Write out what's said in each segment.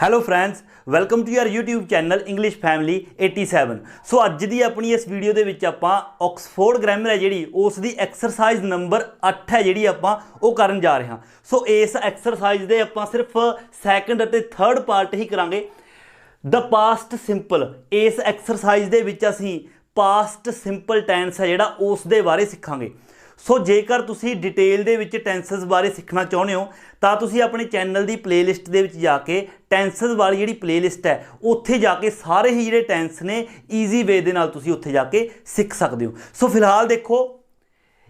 Hello friends, welcome to your YouTube channel English family 87। So अज की अपनी इस वीडियो के विच आपां ऑक्सफोर्ड ग्रामर है जी उसकी एक्सरसाइज नंबर 8 है जी आपां वो करन जा रहे हैं। सो इस एक्सरसाइज दे आपां सिर्फ सैकेंड और थर्ड पार्ट ही करांगे। द पास्ट सिंपल इस एक्सरसाइज दे विच असीं पास्ट सिंपल टेंस है जिहड़ा उस दे बारे सीखांगे। सो जेकर तुसी डिटेल दे विच टेंसेस बारे सीखना चाहुंदे हो तां तुसी अपने चैनल की प्लेलिस्ट दे विच जाके टेंसेस वाली जिहड़ी प्लेलिस्ट है उत्थे जाके सारे ही जिहड़े टेंस ने ईजी वे दे नाल तुसी उत्थे जाके सीख सकते हो। सो फिलहाल देखो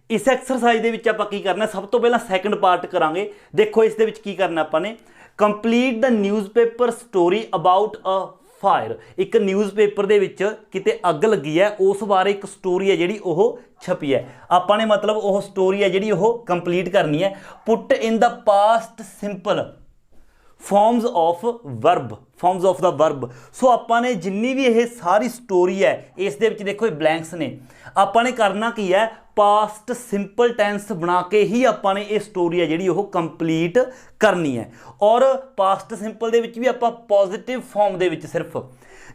इस एक्सरसाइज दे विच आपां की करना, सब तो पहला सैकेंड पार्ट करांगे। देखो इस दे विच की करना आपां ने, complete the newspaper story about a fire. एक न्यूज़पेपर दे विच किते अग लगी है उस बारे एक स्टोरी है जिहड़ी ओह छपी है। आपां ने मतलब ओह स्टोरी है जिहड़ी ओह कंप्लीट करनी है। Put in the past simple forms of the verb. So आपां ने जिन्नी भी यह सारी स्टोरी है इस दे विच देखो ये ब्लैंक्स ने, आपां ने करना की है पास्ट सिंपल टेंस बना के ही आपां ने ये स्टोरी है जिहड़ी ओह कंप्लीट करनी है। और पास्ट सिंपल दे विच भी आपां पॉजिटिव फॉर्म दे विच सिर्फ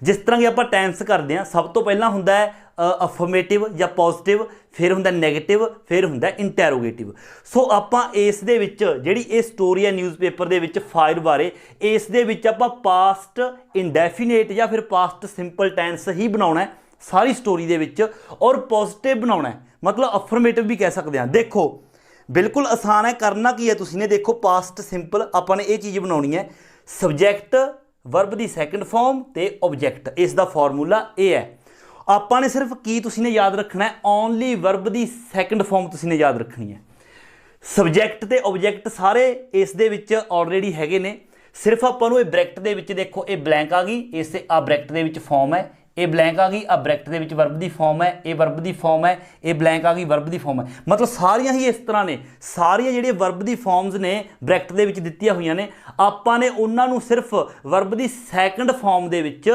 जिस तरह की आपां टेंस करते हैं, सब तो पहला हुंदा है अफर्मेटिव या पॉजिटिव, फिर हुंदा नैगेटिव, फिर हुंदा इंटैरोगेटिव। सो आपां इस दे विच जिहड़ी ये स्टोरी है न्यूज़पेपर दे विच फायर बारे, इस दे विच आपां पास्ट इंडेफिनेट या फिर पास्ट सिंपल टेंस ही बनाउणा है सारी स्टोरी दे विच, और पॉजिटिव बनाउणा है मतलब अफर्मेटिव भी कह सकते हैं। देखो बिल्कुल आसान है, करना की है तुसीं ने, देखो पास्ट सिंपल आपां ने ये चीज़ बनाउणी है, सबजैक्ट वर्ब की सैकेंड फॉर्म ते ऑब्जैक्ट, इसका फॉर्मूला ये है। आपां ने सिर्फ की तुसीं ने याद रखना है, ओनली वर्ब की सैकेंड फॉर्म तुसीं ने याद रखनी है। सबजैक्ट ते ऑब्जैक्ट सारे इस दे विच ऑलरेडी हैगे ने, सिर्फ आपां नूं ब्रैकेट दे विच देखो ये ब्लैंक आ गई, इस आ ब्रैकेट दे विच फॉर्म है, ये ब्लैंक आ गई, आ ब्रैकेट दे विच वर्ब की फॉर्म है, ये वर्ब की फॉर्म है, ये ब्लैंक आ गई वर्ब की फॉर्म है। मतलब सारियां ही इस तरह ने, सारियां जिहड़ियां वर्ब की फॉर्म्स ने ब्रैकेट दे विच दित्तियां होईयां ने, आपां ने उन्हां नूं सिर्फ वर्ब की second form they which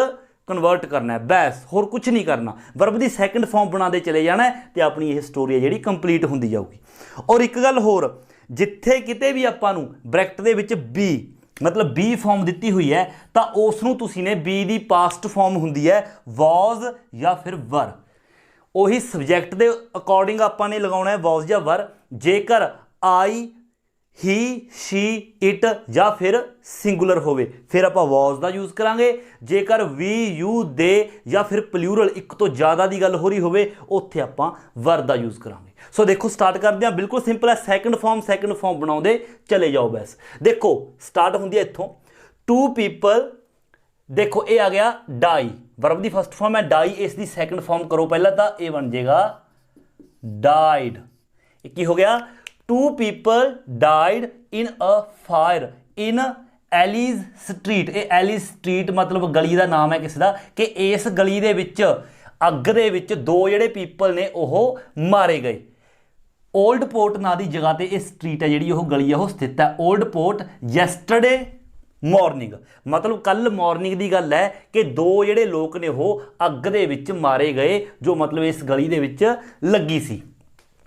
convert करना है, बस होर कुछ नहीं करना। वर्ब की सैकेंड फॉर्म बनाते चले जाना है तो अपनी यह स्टोरी है जिहड़ी कंप्लीट होंदी जाऊगी। और एक गल होर, जिथे किते भी आपां नूं ब्रैकेट दे विच बी मतलब बी फॉर्म दिती हुई है तो उसनूं तुसीं ने बी दी पास्ट फॉर्म हुंदी है वॉज या फिर वर। उही सबजैक्ट के अकॉर्डिंग आपां ने लगाउणा है वॉज या वर। जेकर आई ही शी इट या फिर सिंगुलर होवे फिर आपां वॉज का यूज़ करांगे। जेकर वी यू दे या फिर प्लूरल एक तो ज़्यादा की गल हो रही होवे उत्थे आपां वर का यूज़ करांगे। सो देखो स्टार्ट करते हैं, बिल्कुल सिंपल है, सैकेंड फॉर्म बनाते चले जाओ। बस देखो स्टार्ट होंदी है इत्थों, टू पीपल, देखो ये आ गया डाई, वर्ब की फर्स्ट फॉर्म है डाई, इसकी सैकेंड फॉर्म करो पहला तो ये बन जाएगा डाइड। की हो गया, two people died in a fire in Ellis street. ये एलिज स्ट्रीट मतलब गली का नाम है किसी का, कि इस गली के विच अग दे विच दो जिहड़े पीपल ने ओह मारे गए। ओल्ड पोर्ट ना दी जगह ते ये स्ट्रीट है जिहड़ी ओह गली है वो स्थित है। ओल्ड पोर्ट यस्टरडे मॉर्निंग मतलब कल मॉर्निंग की गल है कि दो जिहड़े लोग ने वो अग दे विच मारे गए जो मतलब इस गली दे विच लगी सी।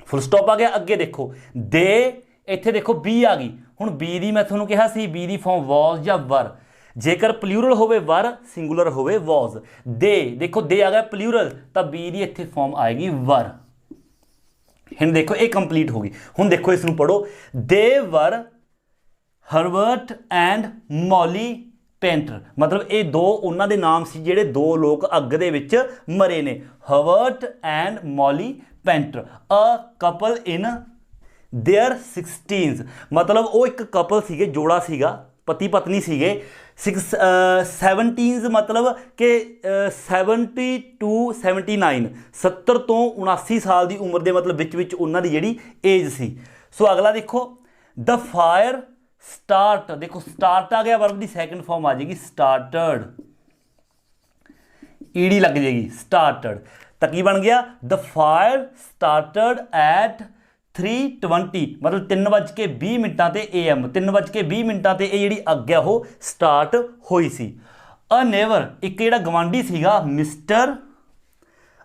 फुल स्टॉप आ गया। अगे देखो दे, इत्थे देखो बी आ गई। हुण बी दी मैं तुहानूं कहा सी बी दी फॉर्म वॉज या वर, जेकर प्लूरल होवे वर, सिंगुलर होवे वॉज। दे देखो दे आ गया प्लूरल तो बी दी इत्थे फॉर्म आएगी वर। हुण देखो ये कंप्लीट होगी। हुण देखो इसनूं पढ़ो, दे वर हर्बर्ट एंड मॉली पेंटर, मतलब ये दो उन्हां दे नाम सी जिहड़े दो लोग अग दे विच मरे ने, Herbert and Molly painter. A couple in their 16s मतलब वो एक कपल सीगे, जोड़ा सीगा, पति पत्नी सीगे। 17s मतलब कि 70 to 79 70 तो 79 साल की उम्र के मतलब विच उन्हां दी जिहड़ी एज सी। सो अगला देखो, द फायर स्टार्ट, देखो स्टार्ट आ गया, वर्ब की सैकेंड फॉर्म आ जाएगी स्टार्टड, ईडी लग जाएगी स्टार्टड, तो की बन गया, द फायर स्टार्टड एट 3:20 मतलब 3:20 ते AM, 3:20 ते ये अग है वो स्टार्ट हुई सी। अ नेवर एक जिहड़ा गवांढी सीगा मिस्टर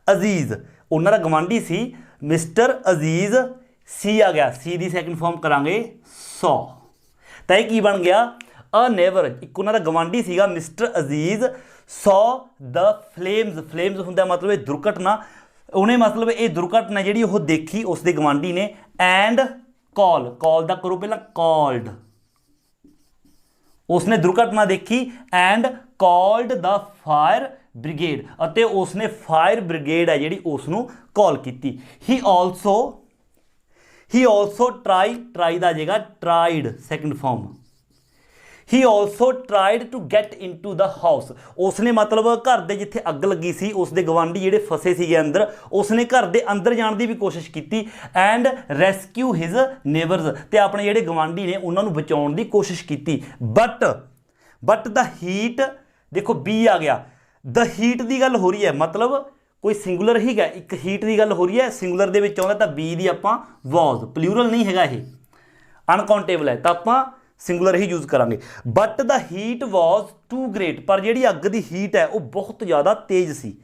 अजीज, उन्हां दा गवांढी सी मिस्टर अजीज, सी आ गया, सी दी सैकेंड फॉर्म करांगे 100, तो यह की बन गया, ਅ ਨੇਬਰ ਇੱਕ ਉਹਨਾਂ ਦਾ ਗਵਾਂਢੀ ਸੀਗਾ ਮਿਸਟਰ ਅਜ਼ੀਜ਼ ਸੌ ਦ ਫਲੇਮਸ ਹੁੰਦਾ ਮਤਲਬ ਇਹ ਦੁਰਘਟਨਾ, ਉਹਨੇ ਮਤਲਬ ਇਹ ਦੁਰਘਟਨਾ ਜਿਹੜੀ ਉਹ ਦੇਖੀ ਉਸ ਦੇ ਗਵਾਂਢੀ ਨੇ। ਐਂਡ ਕਾਲ ਦਾ ਕਰੋ ਪਹਿਲਾਂ ਕਾਲਡ, ਉਸਨੇ ਦੁਰਘਟਨਾ ਦੇਖੀ and called the fire brigade, ਅਤੇ ਉਸਨੇ ਫਾਇਰ ਬ੍ਰਿਗੇਡ ਹੈ ਜਿਹੜੀ ਉਸ ਨੂੰ ਕਾਲ ਕੀਤੀ। ਹੀ ਆਲਸੋ ਟਰਾਈ ਦਾ ਆ ਜਾਏਗਾ tried second form. He also tried to get into the house, ਉਸਨੇ ਮਤਲਬ ਘਰ ਦੇ ਜਿੱਥੇ ਅੱਗ ਲੱਗੀ ਸੀ ਉਸ ਦੇ ਗਵਾਂਢੀ ਜਿਹੜੇ ਫਸੇ ਸੀਗੇ ਅੰਦਰ, ਉਸਨੇ ਘਰ ਦੇ ਅੰਦਰ ਜਾਣ ਦੀ ਵੀ ਕੋਸ਼ਿਸ਼ ਕੀਤੀ। ਐਂਡ ਰੈਸਕਿਊ ਹਿਜ਼ ਨੇਬਰਸ, ਤੇ ਆਪਣੇ ਜਿਹੜੇ ਗਵਾਂਢੀ ਨੇ ਉਹਨਾਂ ਨੂੰ ਬਚਾਉਣ ਦੀ ਕੋਸ਼ਿਸ਼ ਕੀਤੀ। ਬਟ ਦਾ ਹੀਟ, ਦੇਖੋ ਬੀ ਆ ਗਿਆ, ਦ ਹੀਟ ਦੀ ਗੱਲ ਹੋ ਰਹੀ ਹੈ ਮਤਲਬ ਕੋਈ ਸਿੰਗੂਲਰ ਹੀ ਹੈ, ਇੱਕ ਹੀਟ ਦੀ ਗੱਲ ਹੋ ਰਹੀ ਹੈ ਸਿੰਗੂਲਰ ਦੇ ਵਿੱਚ ਆਉਂਦਾ, ਤਾਂ ਬੀ ਦੀ ਆਪਾਂ ਵਾਜ਼, ਪਲੂਰਲ ਨਹੀਂ ਹੈਗਾ ਇਹ, ਅਨਕਾਊਂਟੇਬਲ ਹੈ ਤਾਂ ਆਪਾਂ ਸਿੰਗੂਲਰ ਹੀ ਯੂਜ਼ ਕਰਾਂਗੇ। But the heat was too great, ਪਰ ਜਿਹੜੀ ਅੱਗ ਦੀ ਹੀਟ ਹੈ ਉਹ ਬਹੁਤ ਜ਼ਿਆਦਾ ਤੇਜ਼ ਸੀ।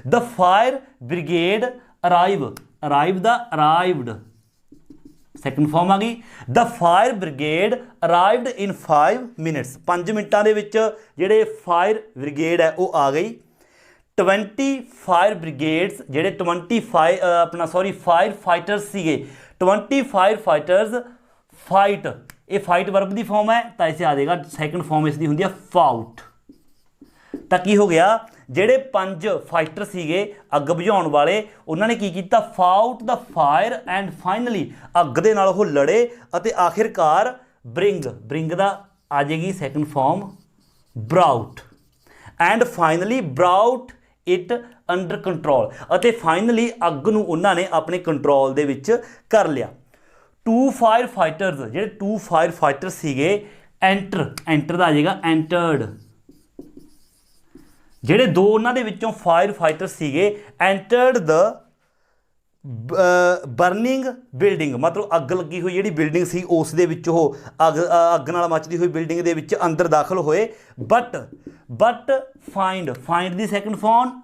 The fire brigade arrived second form ਆ ਗਈ। The fire brigade arrived in 5 minutes, 5 ਮਿੰਟਾਂ ਦੇ ਵਿੱਚ ਜਿਹੜੇ ਫਾਇਰ ਬ੍ਰਿਗੇਡ ਹੈ ਉਹ ਆ ਗਈ। 20 ਫਾਇਰ ਬ੍ਰਿਗੇਡਸ ਜਿਹੜੇ 25 ਫਾਇਰ ਫਾਈਟਰਸ ਸੀਗੇ, 20 ਫਾਇਰ ਫਾਈਟਰਸ ਫਾਈਟ, ਇਹ ਫਾਈਟ ਵਰਬ ਦੀ ਫਾਰਮ ਹੈ ਤਾਂ ਇਸੇ ਆ ਜਾਏਗਾ ਸੈਕੰਡ ਫਾਰਮ ਇਸ ਦੀ ਹੁੰਦੀ ਹੈ ਫਾਊਟ। ਤਾਂ ਕੀ ਹੋ ਗਿਆ, ਜਿਹੜੇ 5 ਫਾਈਟਰ ਸੀਗੇ ਅੱਗ ਬੁਝਾਉਣ ਵਾਲੇ, ਉਹਨਾਂ ਨੇ ਕੀ ਕੀਤਾ, ਫਾਊਟ ਦਾ ਫਾਇਰ ਐਂਡ ਫਾਈਨਲੀ ਅੱਗ ਦੇ ਨਾਲ ਉਹ ਲੜੇ ਅਤੇ ਆਖਿਰਕਾਰ ਬ੍ਰਿੰਗ ਦਾ ਆ ਜਾਏਗੀ second farm ਬਰਾਊਟ, and finally ਬਰਾਊਟ it under control, ਅਤੇ ਫਾਈਨਲੀ ਅੱਗ ਨੂੰ ਉਹਨਾਂ ਨੇ ਆਪਣੇ ਕੰਟਰੋਲ ਦੇ ਵਿੱਚ ਕਰ ਲਿਆ। 2 ਫਾਇਰ ਫਾਈਟਰਸ ਜਿਹੜੇ 2 ਫਾਇਰ ਫਾਈਟਰ ਸੀਗੇ, ਐਂਟਰ ਦਾ ਆ ਜਾਏਗਾ ਐਂਟਰਡ, ਜਿਹੜੇ 2 ਉਹਨਾਂ ਦੇ ਵਿੱਚੋਂ ਫਾਇਰ ਫਾਈਟਰ ਸੀਗੇ ਐਂਟਰਡ ਦ ਬਰਨਿੰਗ ਬਿਲਡਿੰਗ, ਮਤਲਬ ਅੱਗ ਲੱਗੀ ਹੋਈ ਜਿਹੜੀ ਬਿਲਡਿੰਗ ਸੀ ਉਸ ਦੇ ਵਿੱਚ ਉਹ ਅੱਗ ਨਾਲ ਮੱਚਦੀ ਹੋਈ ਬਿਲਡਿੰਗ ਦੇ ਵਿੱਚ ਅੰਦਰ ਦਾਖਲ ਹੋਏ। But find the second farm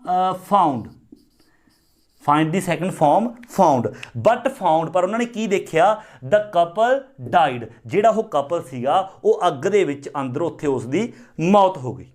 found, but found, ਪਰ ਉਹਨਾਂ ਨੇ ਕੀ ਦੇਖਿਆ, ਦ ਕਪਲ ਡਾਈਡ, ਜਿਹੜਾ ਉਹ ਕਪਲ ਸੀਗਾ ਉਹ ਅੱਗ ਦੇ ਵਿੱਚ ਅੰਦਰ ਉੱਥੇ ਉਸ ਦੀ ਮੌਤ ਹੋ ਗਈ।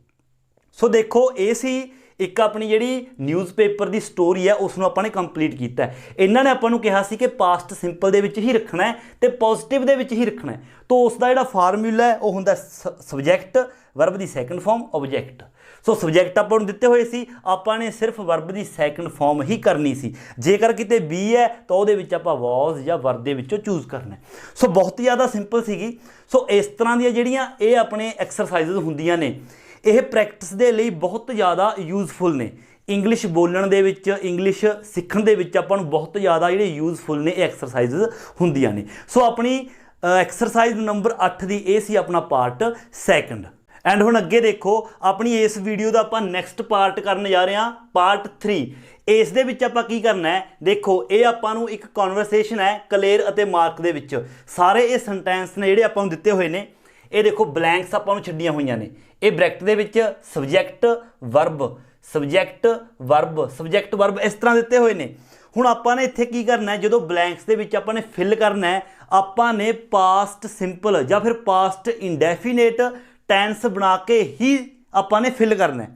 ਸੋ ਦੇਖੋ ਇਹ ਸੀ ਇੱਕ ਆਪਣੀ ਜਿਹੜੀ ਨਿਊਜ਼ਪੇਪਰ ਦੀ ਸਟੋਰੀ ਹੈ ਉਸ ਨੂੰ ਆਪਾਂ ਨੇ ਕੰਪਲੀਟ ਕੀਤਾ। ਇਹਨਾਂ ਨੇ ਆਪਾਂ ਨੂੰ ਕਿਹਾ ਸੀ ਕਿ ਪਾਸਟ ਸਿੰਪਲ ਦੇ ਵਿੱਚ ਹੀ ਰੱਖਣਾ ਹੈ ਤੇ ਪੋਜ਼ਿਟਿਵ ਦੇ ਵਿੱਚ ਹੀ ਰੱਖਣਾ ਹੈ, ਤਾਂ ਉਸ ਦਾ ਜਿਹੜਾ ਫਾਰਮੂਲਾ ਹੈ ਉਹ ਹੁੰਦਾ ਸਬਜੈਕਟ, ਵਰਬ ਦੀ ਸੈਕੰਡ ਫਾਰਮ, ਆਬਜੈਕਟ। ਸੋ ਸਬਜੈਕਟ ਆਪਾਂ ਨੂੰ ਦਿੱਤੇ ਹੋਏ ਸੀ, ਆਪਾਂ ਨੇ ਸਿਰਫ ਵਰਬ ਦੀ ਸੈਕੰਡ ਫਾਰਮ ਹੀ ਕਰਨੀ ਸੀ। ਜੇਕਰ ਕਿਤੇ ਬੀ ਹੈ ਤਾਂ ਉਹਦੇ ਵਿੱਚ ਆਪਾਂ ਵਾਜ਼ ਜਾਂ ਵਰ ਦੇ ਵਿੱਚੋਂ ਚੂਜ਼ ਕਰਨਾ। ਸੋ ਬਹੁਤ ਜ਼ਿਆਦਾ ਸਿੰਪਲ ਸੀਗੀ। ਸੋ ਇਸ ਤਰ੍ਹਾਂ ਦੀਆਂ ਜਿਹੜੀਆਂ ਇਹ ਆਪਣੇ ਐਕਸਰਸਾਈਜ਼ਸ ਹੁੰਦੀਆਂ ਨੇ, ਇਹ ਪ੍ਰੈਕਟਿਸ ਦੇ ਲਈ ਬਹੁਤ ਜ਼ਿਆਦਾ ਯੂਜ਼ਫੁਲ ਨੇ। ਇੰਗਲਿਸ਼ ਬੋਲਣ ਦੇ ਵਿੱਚ, ਇੰਗਲਿਸ਼ ਸਿੱਖਣ ਦੇ ਵਿੱਚ ਆਪਾਂ ਨੂੰ ਬਹੁਤ ਜ਼ਿਆਦਾ ਜਿਹੜੇ ਯੂਜ਼ਫੁਲ ਨੇ ਇਹ ਐਕਸਰਸਾਈਜ਼ਸ ਹੁੰਦੀਆਂ ਨੇ। ਸੋ ਆਪਣੀ ਐਕਸਰਸਾਈਜ਼ ਨੰਬਰ 8 ਦੀ ਇਹ ਸੀ ਆਪਣਾ ਪਾਰਟ ਸੈਕੰਡ। ਐਂਡ ਹੁਣ ਅੱਗੇ ਦੇਖੋ ਆਪਣੀ ਇਸ ਵੀਡੀਓ ਦਾ ਆਪਾਂ ਨੈਕਸਟ ਪਾਰਟ ਕਰਨ ਜਾ ਰਹੇ ਹਾਂ, ਪਾਰਟ 3। ਇਸ ਦੇ ਵਿੱਚ ਆਪਾਂ ਕੀ ਕਰਨਾ ਹੈ, ਦੇਖੋ ਇਹ ਆਪਾਂ ਨੂੰ ਇੱਕ ਕਨਵਰਸੇਸ਼ਨ ਹੈ ਕਲੇਰ ਅਤੇ ਮਾਰਕ ਦੇ ਵਿੱਚ। ਸਾਰੇ ਇਹ ਸੈਂਟੈਂਸ ਨੇ ਜਿਹੜੇ ਆਪਾਂ ਨੂੰ ਦਿੱਤੇ ਹੋਏ ਨੇ, ਇਹ ਦੇਖੋ ਬਲੈਂਕਸ ਆਪਾਂ ਨੂੰ ਛੱਡੀਆਂ ਹੋਈਆਂ ਨੇ। ਇਹ ਬ੍ਰੈਕਟ ਦੇ ਵਿੱਚ ਸਬਜੈਕਟ ਵਰਬ ਇਸ ਤਰ੍ਹਾਂ ਦਿੱਤੇ ਹੋਏ ਨੇ। ਹੁਣ ਆਪਾਂ ਨੇ ਇੱਥੇ ਕੀ ਕਰਨਾ ਹੈ, ਜਦੋਂ ਬਲੈਂਕਸ ਦੇ ਵਿੱਚ ਆਪਾਂ ਨੇ ਫਿਲ ਕਰਨਾ ਹੈ, ਆਪਾਂ ਨੇ ਪਾਸਟ ਸਿੰਪਲ ਜਾਂ ਫਿਰ ਪਾਸਟ ਇੰਡੈਫੀਨੇਟ ਟੈਂਸ ਬਣਾ ਕੇ ਹੀ ਆਪਾਂ ਨੇ ਫਿਲ ਕਰਨਾ ਹੈ।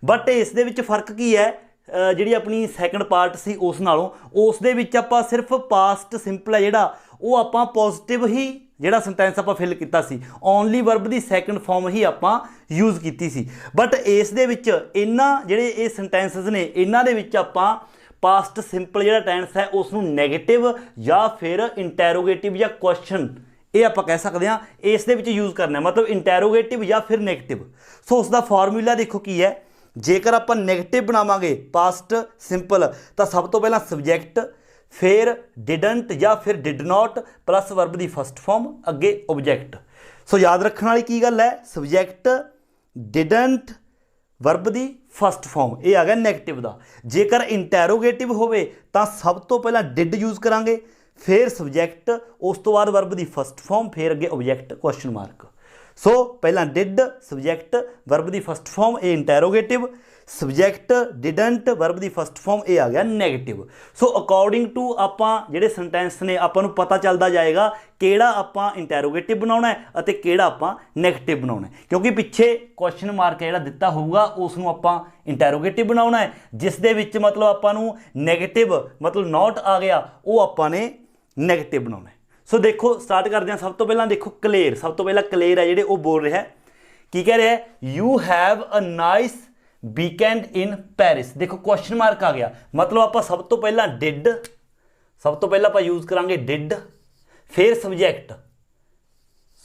ਬਟ ਇਸ ਦੇ ਵਿੱਚ ਫਰਕ ਕੀ ਹੈ, ਜਿਹੜੀ ਆਪਣੀ ਸੈਕੰਡ ਪਾਰਟ ਸੀ ਉਸ ਨਾਲੋਂ, ਉਸ ਦੇ ਵਿੱਚ ਆਪਾਂ ਸਿਰਫ ਪਾਸਟ ਸਿੰਪਲ ਹੈ ਜਿਹੜਾ ਉਹ ਆਪਾਂ ਪੋਜ਼ਿਟਿਵ ਹੀ ਜਿਹੜਾ ਸੈਂਟੈਂਸ ਆਪਾਂ ਫਿਲ ਕੀਤਾ ਸੀ, ਓਨਲੀ ਵਰਬ ਦੀ ਸੈਕੰਡ ਫਾਰਮ ਹੀ ਆਪਾਂ ਯੂਜ਼ ਕੀਤੀ ਸੀ। ਬਟ ਇਸ ਦੇ ਵਿੱਚ ਇਹਨਾਂ ਜਿਹੜੇ ਇਹ ਸੈਂਟੈਂਸਸ ਨੇ, ਇਹਨਾਂ ਦੇ ਵਿੱਚ ਆਪਾਂ ਪਾਸਟ ਸਿੰਪਲ ਜਿਹੜਾ ਟੈਂਸ ਹੈ ਉਸ ਨੂੰ ਨੈਗੇਟਿਵ ਜਾਂ ਫਿਰ ਇੰਟੈਰੋਗੇਟਿਵ ਜਾਂ ਕੁਐਸਚਨ, ਇਹ ਆਪਾਂ ਕਹਿ ਸਕਦੇ ਹਾਂ, ਇਸ ਦੇ ਵਿੱਚ ਯੂਜ਼ ਕਰਨਾ, ਮਤਲਬ ਇੰਟੈਰੋਗੇਟਿਵ ਜਾਂ ਫਿਰ ਨੈਗੇਟਿਵ। ਸੋ ਉਸ ਦਾ ਫਾਰਮੂਲਾ ਦੇਖੋ ਕੀ ਹੈ। ਜੇਕਰ ਆਪਾਂ ਨੈਗੇਟਿਵ ਬਣਾਵਾਂਗੇ ਪਾਸਟ ਸਿੰਪਲ ਤਾਂ ਸਭ ਤੋਂ ਪਹਿਲਾਂ ਸਬਜੈਕਟ, ਫਿਰ ਡਿਡਨਟ ਜਾਂ ਫਿਰ ਡਿਡ ਨਾਟ ਪਲੱਸ ਵਰਬ ਦੀ ਫਸਟ ਫਾਰਮ, ਅੱਗੇ ਓਬਜੈਕਟ। ਸੋ ਯਾਦ ਰੱਖਣ ਵਾਲੀ ਕੀ ਗੱਲ ਹੈ, ਸਬਜੈਕਟ, ਡਿਡਨਟ, ਵਰਬ ਦੀ ਫਸਟ ਫਾਰਮ, ਇਹ ਆ ਗਿਆ ਨੈਗੇਟਿਵ ਦਾ। ਜੇਕਰ ਇੰਟੈਰੋਗੇਟਿਵ ਹੋਵੇ ਤਾਂ ਸਭ ਤੋਂ ਪਹਿਲਾਂ ਡਿਡ ਯੂਜ਼ ਕਰਾਂਗੇ, ਫਿਰ ਸਬਜੈਕਟ, ਉਸ ਤੋਂ ਬਾਅਦ ਵਰਬ ਦੀ ਫਸਟ ਫਾਰਮ, ਫਿਰ ਅੱਗੇ ਓਬਜੈਕਟ ਕੁਐਸਚਨ ਮਾਰਕ। ਸੋ ਪਹਿਲਾਂ ਡਿਡ, ਸਬਜੈਕਟ, ਵਰਬ ਦੀ ਫਸਟ ਫਾਰਮ, ਇਹ ਇੰਟੈਰੋਗੇਟਿਵ। ਸਬਜੈਕਟ ਡਿਡੰਟ ਵਰਬ ਦੀ ਫਸਟ ਫਾਰਮ ਇਹ ਆ ਗਿਆ ਨੈਗੇਟਿਵ। ਸੋ ਅਕੋਰਡਿੰਗ ਟੂ ਆਪਾਂ ਜਿਹੜੇ ਸੈਂਟੈਂਸ ਨੇ ਆਪਾਂ ਨੂੰ ਪਤਾ ਚੱਲਦਾ ਜਾਏਗਾ ਕਿਹੜਾ ਆਪਾਂ ਇੰਟੈਰੋਗੇਟਿਵ ਬਣਾਉਣਾ ਹੈ ਅਤੇ ਕਿਹੜਾ ਆਪਾਂ ਨੈਗੇਟਿਵ ਬਣਾਉਣਾ ਹੈ, ਕਿਉਂਕਿ ਪਿੱਛੇ ਕੁਐਸਚਨ ਮਾਰਕ ਜਿਹੜਾ ਦਿੱਤਾ ਹੋਊਗਾ ਉਸ ਨੂੰ ਆਪਾਂ ਇੰਟੈਰੋਗੇਟਿਵ ਬਣਾਉਣਾ ਹੈ, ਜਿਸ ਦੇ ਵਿੱਚ ਮਤਲਬ ਆਪਾਂ ਨੂੰ ਨੈਗੇਟਿਵ ਮਤਲਬ ਨੋਟ ਆ ਗਿਆ ਉਹ ਆਪਾਂ ਨੇ ਨੈਗੇਟਿਵ ਬਣਾਉਣਾ ਹੈ। ਸੋ ਦੇਖੋ ਸਟਾਰਟ ਕਰਦੇ ਹਾਂ। ਸਭ ਤੋਂ ਪਹਿਲਾਂ ਦੇਖੋ ਕਲੇਰ, ਸਭ ਤੋਂ ਪਹਿਲਾਂ ਕਲੇਰ ਹੈ ਜਿਹੜੇ ਉਹ ਬੋਲ ਰਿਹਾ ਕੀ ਕਹਿ ਰਿਹਾ ਹੈ, you have a nice weekend in Paris. ਦੇਖੋ ਕੁਐਸਚਨ ਮਾਰਕ ਆ ਗਿਆ, ਮਤਲਬ ਆਪਾਂ ਸਭ ਤੋਂ ਪਹਿਲਾਂ ਡਿਡ, ਸਭ ਤੋਂ ਪਹਿਲਾਂ ਆਪਾਂ ਯੂਜ਼ ਕਰਾਂਗੇ ਡਿਡ, ਫਿਰ ਸਬਜੈਕਟ,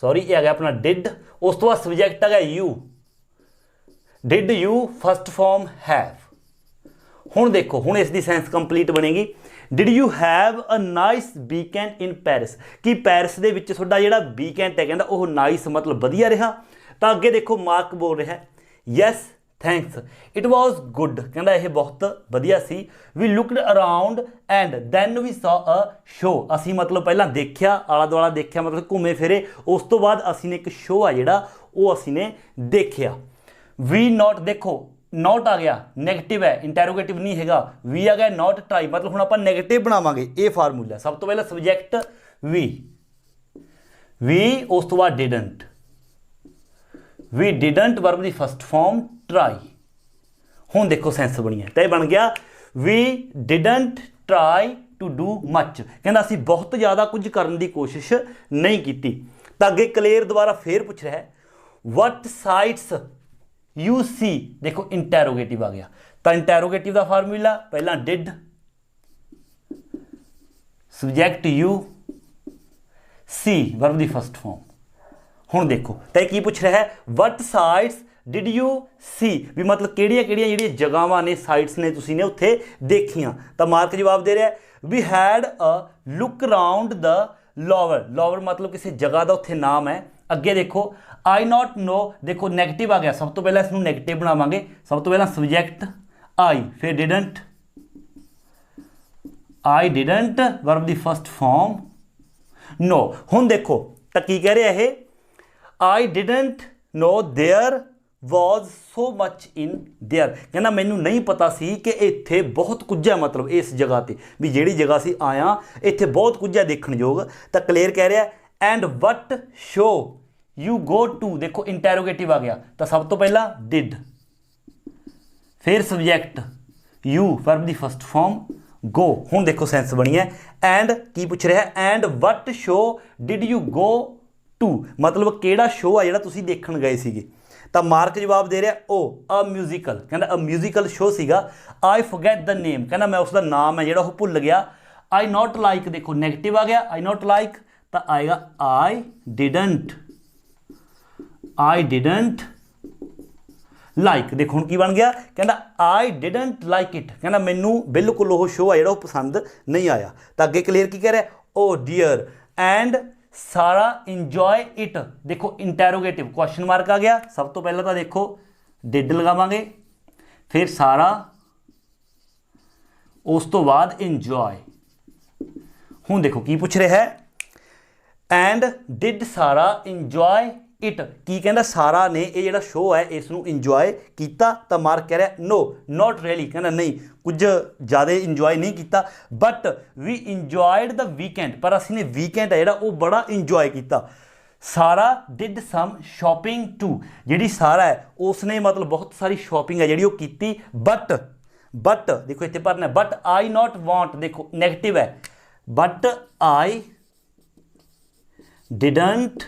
ਸੌਰੀ ਇਹ ਆ ਗਿਆ ਆਪਣਾ ਡਿਡ, ਉਸ ਤੋਂ ਬਾਅਦ ਸਬਜੈਕਟ ਆ ਗਿਆ you, did you first form have. ਹੁਣ ਦੇਖੋ ਹੁਣ ਇਸ ਦੀ ਸੈਂਸ ਕੰਪਲੀਟ ਬਣੇਗੀ। Did you have a nice weekend in Paris, ਕਿ ਪੈਰਿਸ ਦੇ ਵਿੱਚ ਤੁਹਾਡਾ ਜਿਹੜਾ ਵੀਕਐਂਡ ਹੈ ਕਹਿੰਦਾ ਉਹ ਨਾਈਸ ਮਤਲਬ ਵਧੀਆ ਰਿਹਾ। ਤਾਂ ਅੱਗੇ ਦੇਖੋ ਮਾਰਕ ਬੋਲ ਰਿਹਾ yes thanks it was good, ਕਹਿੰਦਾ ਇਹ ਬਹੁਤ ਵਧੀਆ ਸੀ। We looked around and then we saw a show, ਅਸੀਂ ਮਤਲਬ ਪਹਿਲਾਂ ਦੇਖਿਆ ਆਲਾ ਦੁਆਲਾ ਦੇਖਿਆ ਮਤਲਬ ਘੁੰਮੇ ਫਿਰੇ, ਉਸ ਤੋਂ ਬਾਅਦ ਅਸੀਂ ਨੇ ਇੱਕ ਸ਼ੋਅ ਆ ਜਿਹੜਾ ਉਹ ਅਸੀਂ ਨੇ ਦੇਖਿਆ। ਵੀ ਨੋਟ, ਦੇਖੋ ਨੋਟ ਆ ਗਿਆ ਨੈਗੇਟਿਵ ਹੈ ਇੰਟੈਰੋਗੇਟਿਵ ਨਹੀਂ ਹੈਗਾ, ਵੀ ਆ ਗਿਆ ਨੋਟ ਟਰਾਈ, ਮਤਲਬ ਹੁਣ ਆਪਾਂ ਨੈਗੇਟਿਵ ਬਣਾਵਾਂਗੇ। ਇਹ ਫਾਰਮੂਲਾ ਸਭ ਤੋਂ ਪਹਿਲਾਂ ਸਬਜੈਕਟ ਵੀ ਉਸ ਤੋਂ ਬਾਅਦ ਡਿਡੰਟ, ਵੀ ਡਿਡੰਟ ਵਰਬ ਦੀ ਫਸਟ ਫਾਰਮ ਟਰਾਈ। ਹੁਣ ਦੇਖੋ ਸੈਂਸ ਬਣੀ ਹੈ ਤਾਂ ਇਹ ਬਣ ਗਿਆ ਵੀ ਡਿਡੰਟ ਟਰਾਈ ਟੂ ਡੂ ਮੱਚ, ਕਹਿੰਦਾ ਅਸੀਂ ਬਹੁਤ ਜ਼ਿਆਦਾ ਕੁਝ ਕਰਨ ਦੀ ਕੋਸ਼ਿਸ਼ ਨਹੀਂ ਕੀਤੀ। ਤਾਂ ਅੱਗੇ ਕਲੇਰ ਦੁਬਾਰਾ ਫੇਰ ਪੁੱਛ ਰਿਹਾ ਹੈ ਵਟ ਸਾਈਟਸ ਯੂ ਸੀ, ਦੇਖੋ ਇੰਟੈਰੋਗੇਟਿਵ ਆ ਗਿਆ। ਤਾਂ ਇੰਟੈਰੋਗੇਟਿਵ ਦਾ ਫਾਰਮੂਲਾ ਪਹਿਲਾਂ did, subject you, C verb ਦੀ ਫਸਟ ਫਾਰਮ। ਹੁਣ ਦੇਖੋ ਤਾਂ ਇਹ ਕੀ ਪੁੱਛ ਰਿਹਾ ਹੈ ਵਟ ਸਾਈਟਸ ਡਿਡ ਯੂ ਸੀ, ਵੀ ਮਤਲਬ ਕਿਹੜੀਆਂ ਕਿਹੜੀਆਂ ਜਿਹੜੀਆਂ ਜਗ੍ਹਾਵਾਂ ਨੇ ਸਾਈਟਸ ਨੇ ਤੁਸੀਂ ਨੇ ਉੱਥੇ ਦੇਖੀਆਂ। ਤਾਂ ਮਾਰਕ ਜਵਾਬ ਦੇ ਰਿਹਾ we had a look around the lower, lower ਮਤਲਬ ਕਿਸੇ ਜਗ੍ਹਾ ਦਾ ਉੱਥੇ ਨਾਮ ਹੈ। ਅੱਗੇ ਦੇਖੋ ਆਈ ਨੋਟ ਨੋ, ਦੇਖੋ ਨੈਗੇਟਿਵ ਆ ਗਿਆ, ਸਭ ਤੋਂ ਪਹਿਲਾਂ ਇਸ ਨੂੰ ਨੈਗੇਟਿਵ ਬਣਾਵਾਂਗੇ। ਸਭ ਤੋਂ ਪਹਿਲਾਂ ਸਬਜੈਕਟ ਆਈ, ਫਿਰ ਡਿਡੰਟ, ਆਈ ਡਿਡੰਟ ਵਰਬ ਦੀ ਫਸਟ ਫਾਰਮ ਨੋ। ਹੁਣ ਦੇਖੋ ਤਾਂ ਕੀ ਕਹਿ ਰਿਹਾ ਇਹ, I didn't know there was so much in there, ਕਹਿੰਦਾ ਮੈਨੂੰ ਨਹੀਂ ਪਤਾ ਸੀ ਕਿ ਇੱਥੇ ਬਹੁਤ ਕੁਝ ਹੈ, ਮਤਲਬ ਇਸ ਜਗ੍ਹਾ ਤੇ ਵੀ ਜਿਹੜੀ ਜਗ੍ਹਾ ਸੀ ਆਇਆ ਇੱਥੇ ਬਹੁਤ ਕੁਝ ਹੈ ਦੇਖਣਯੋਗ। ਤਾਂ ਕਲੀਅਰ ਕਹਿ ਰਿਹਾ and what show you go to, ਦੇਖੋ ਇੰਟੈਰੋਗੇਟਿਵ ਆ ਗਿਆ ਤਾਂ ਸਭ ਤੋਂ ਪਹਿਲਾਂ ਡਿਡ, ਫਿਰ ਸਬਜੈਕਟ ਯੂ ਵਰਬ ਦੀ ਫਸਟ ਫਾਰਮ ਗੋ। ਹੁਣ ਦੇਖੋ ਸੈਂਸ ਬਣੀ ਹੈ। ਐਂਡ ਕੀ ਪੁੱਛ ਰਿਹਾ and what show did you go to, ਮਤਲਬ ਕਿਹੜਾ ਸ਼ੋਅ ਆ ਜਿਹੜਾ ਤੁਸੀਂ ਦੇਖਣ ਗਏ ਸੀਗੇ। ਤਾਂ ਮਾਰਕ ਜਵਾਬ ਦੇ ਰਿਹਾ ਉਹ ਅ ਮਿਊਜ਼ੀਕਲ, ਕਹਿੰਦਾ ਅ ਮਿਊਜ਼ੀਕਲ ਸ਼ੋਅ ਸੀਗਾ। ਆਈ ਫੋਰਗੈਟ ਦ ਨੇਮ, ਕਹਿੰਦਾ ਮੈਂ ਉਸ ਦਾ ਨਾਮ ਹੈ ਜਿਹੜਾ ਉਹ ਭੁੱਲ ਗਿਆ। ਆਈ ਨੋਟ ਲਾਈਕ, ਦੇਖੋ ਨੈਗੇਟਿਵ ਆ ਗਿਆ ਆਈ ਨੋਟ ਲਾਈਕ, ਤਾਂ ਆਏਗਾ ਆਈ ਡਿਡੰਟ, ਆਈ ਡਿਡੰਟ ਲਾਈਕ। ਦੇਖੋ ਹੁਣ ਕੀ ਬਣ ਗਿਆ, ਕਹਿੰਦਾ ਆਈ ਡਿਡੰਟ ਲਾਈਕ ਇਟ, ਕਹਿੰਦਾ ਮੈਨੂੰ ਬਿਲਕੁਲ ਉਹ ਸ਼ੋਅ ਆ ਜਿਹੜਾ ਉਹ ਪਸੰਦ ਨਹੀਂ ਆਇਆ। ਤਾਂ ਅੱਗੇ ਕਲੀਅਰ ਕੀ ਕਹਿ ਰਿਹਾ ਓ ਡੀਅਰ ਐਂਡ ਸਾਰਾ ਇੰਜੋਏ ਇਟ, ਦੇਖੋ ਇੰਟੈਰੋਗੇਟਿਵ ਕੁਐਸਚਨ ਮਾਰਕ ਆ ਗਿਆ। ਸਭ ਤੋਂ ਪਹਿਲਾਂ ਤਾਂ ਦੇਖੋ ਡਿਡ ਲਗਾਵਾਂਗੇ, ਫਿਰ ਸਾਰਾ, ਉਸ ਤੋਂ ਬਾਅਦ ਇੰਜੋਏ। ਹੁਣ ਦੇਖੋ ਕੀ ਪੁੱਛ ਰਿਹਾ ਹੈ ਐਂਡ ਡਿਡ ਸਾਰਾ ਇੰਜੋਏ ਇਟ, ਕੀ ਕਹਿੰਦਾ ਸਾਰਾ ਨੇ ਇਹ ਜਿਹੜਾ ਸ਼ੋਅ ਹੈ ਇਸ ਨੂੰ ਇੰਜੋਏ ਕੀਤਾ। ਤਾਂ ਮਾਰਕ ਕਹਿ ਰਿਹਾ ਨੋ ਨੋਟ ਰੀਅਲੀ, ਕਹਿੰਦਾ ਨਹੀਂ ਕੁਝ ਜ਼ਿਆਦਾ ਇੰਜੋਏ ਨਹੀਂ ਕੀਤਾ। But we enjoyed the weekend, ਪਰ ਅਸੀਂ ਨੇ ਵੀਕਐਂਡ ਹੈ ਜਿਹੜਾ ਉਹ ਬੜਾ ਇੰਜੋਏ ਕੀਤਾ। ਸਾਰਾ ਡਿਡ ਸਮ ਸ਼ੋਪਿੰਗ ਟੂ, ਜਿਹੜੀ ਸਾਰਾ ਹੈ ਉਸ ਨੇ ਮਤਲਬ ਬਹੁਤ ਸਾਰੀ ਸ਼ੋਪਿੰਗ ਹੈ ਜਿਹੜੀ ਉਹ ਕੀਤੀ। ਬਟ ਦੇਖੋ ਇੱਥੇ ਭਰਨਾ ਬਟ ਆਈ ਨੋਟ ਵਾਂਟ, ਦੇਖੋ ਨੈਗੇਟਿਵ ਹੈ but I didn't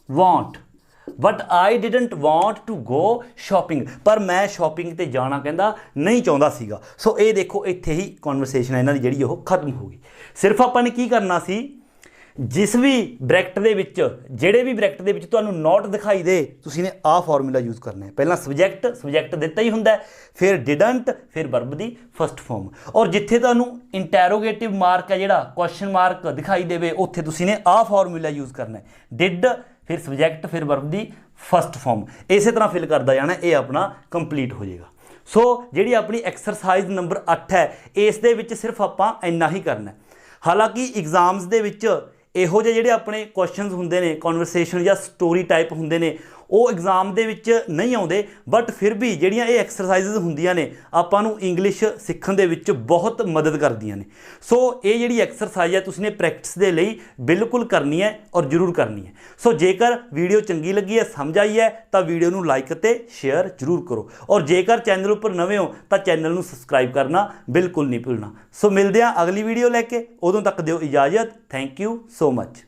want, but I didn't want to go shopping, ਪਰ ਮੈਂ ਸ਼ਾਪਿੰਗ ਤੇ ਜਾਣਾ ਕਹਿੰਦਾ ਨਹੀਂ ਚਾਹੁੰਦਾ ਸੀਗਾ। ਸੋ ਇਹ ਦੇਖੋ ਇੱਥੇ ਹੀ ਕਨਵਰਸੇਸ਼ਨ ਹੈ ਇਹਨਾਂ ਦੀ ਜਿਹੜੀ ਉਹ ਖਤਮ ਹੋ ਗਈ। ਸਿਰਫ ਆਪਾਂ ਨੇ ਕੀ ਕਰਨਾ ਸੀ, ਜਿਸ ਵੀ ਬ੍ਰੈਕਟ ਦੇ ਵਿੱਚ ਜਿਹੜੇ ਵੀ ਬ੍ਰੈਕਟ ਦੇ ਵਿੱਚ ਤੁਹਾਨੂੰ ਨੋਟ ਦਿਖਾਈ ਦੇ ਤੁਸੀਂ ਨੇ ਆਹ ਫਾਰਮੂਲਾ ਯੂਜ਼ ਕਰਨਾ ਹੈ। ਪਹਿਲਾਂ ਸਬਜੈਕਟ ਦਿੱਤਾ ਹੀ ਹੁੰਦਾ, ਫਿਰ ਡਿਡੰਟ, ਫਿਰ ਵਰਬ ਦੀ ਫਸਟ ਫਾਰਮ। ਔਰ ਜਿੱਥੇ ਤੁਹਾਨੂੰ ਇੰਟੈਰੋਗੇਟਿਵ ਮਾਰਕ ਹੈ ਜਿਹੜਾ ਕੁਐਸਚਨ ਮਾਰਕ ਦਿਖਾਈ ਦੇਵੇ ਉੱਥੇ ਤੁਸੀਂ ਨੇ ਆਹ ਫਾਰਮੂਲਾ ਯੂਜ਼ ਕਰਨਾ ਹੈ, ਡਿਡ ਫਿਰ ਸਬਜੈਕਟ ਫਿਰ ਵਰਬ ਦੀ ਫਸਟ ਫਾਰਮ। ਇਸੇ ਤਰ੍ਹਾਂ ਫਿਲ ਕਰਦਾ ਜਾਣਾ, ਇਹ ਆਪਣਾ ਕੰਪਲੀਟ ਹੋ ਜਾਏਗਾ। ਸੋ ਜਿਹੜੀ ਆਪਣੀ ਐਕਸਰਸਾਈਜ਼ ਨੰਬਰ 8 ਹੈ ਇਸ ਦੇ ਵਿੱਚ ਸਿਰਫ ਆਪਾਂ ਇੰਨਾ ਹੀ ਕਰਨਾ। ਹਾਲਾਂਕਿ ਐਗਜ਼ਾਮਸ ਦੇ ਵਿੱਚ ਇਹੋ ਜਿਹੇ ਜਿਹੜੇ ਆਪਣੇ ਕੁਐਸਚਨਸ ਹੁੰਦੇ ਨੇ ਕਨਵਰਸੇਸ਼ਨ ਜਾਂ ਸਟੋਰੀ ਟਾਈਪ ਹੁੰਦੇ ਨੇ ਉਹ ਐਗਜ਼ਾਮ ਦੇ ਵਿੱਚ ਨਹੀਂ ਆਉਂਦੇ, ਬਟ ਫਿਰ ਵੀ ਜਿਹੜੀਆਂ ਇਹ ਐਕਸਰਸਾਈਜ਼ਸ ਹੁੰਦੀਆਂ ਨੇ ਆਪਾਂ ਨੂੰ ਇੰਗਲਿਸ਼ ਸਿੱਖਣ ਦੇ ਵਿੱਚ ਬਹੁਤ ਮਦਦ ਕਰਦੀਆਂ ਨੇ। ਸੋ ਇਹ ਜਿਹੜੀ ਐਕਸਰਸਾਈਜ਼ ਹੈ ਤੁਸੀਂ ਨੇ ਪ੍ਰੈਕਟਿਸ ਦੇ ਲਈ ਬਿਲਕੁਲ ਕਰਨੀ ਹੈ ਔਰ ਜ਼ਰੂਰ ਕਰਨੀ ਹੈ। ਸੋ ਜੇਕਰ ਵੀਡੀਓ ਚੰਗੀ ਲੱਗੀ ਹੈ, ਸਮਝ ਆਈ ਹੈ, ਤਾਂ ਵੀਡੀਓ ਨੂੰ ਲਾਈਕ ਅਤੇ ਸ਼ੇਅਰ ਜ਼ਰੂਰ ਕਰੋ, ਔਰ ਜੇਕਰ ਚੈਨਲ ਉੱਪਰ ਨਵੇਂ ਹੋ ਤਾਂ ਚੈਨਲ ਨੂੰ ਸਬਸਕ੍ਰਾਈਬ ਕਰਨਾ ਬਿਲकुल नहीं भूलना। सो मिलते हैं अगली वीडियो लैके, उदों तक दिओ इजाज़त। Thank you so much.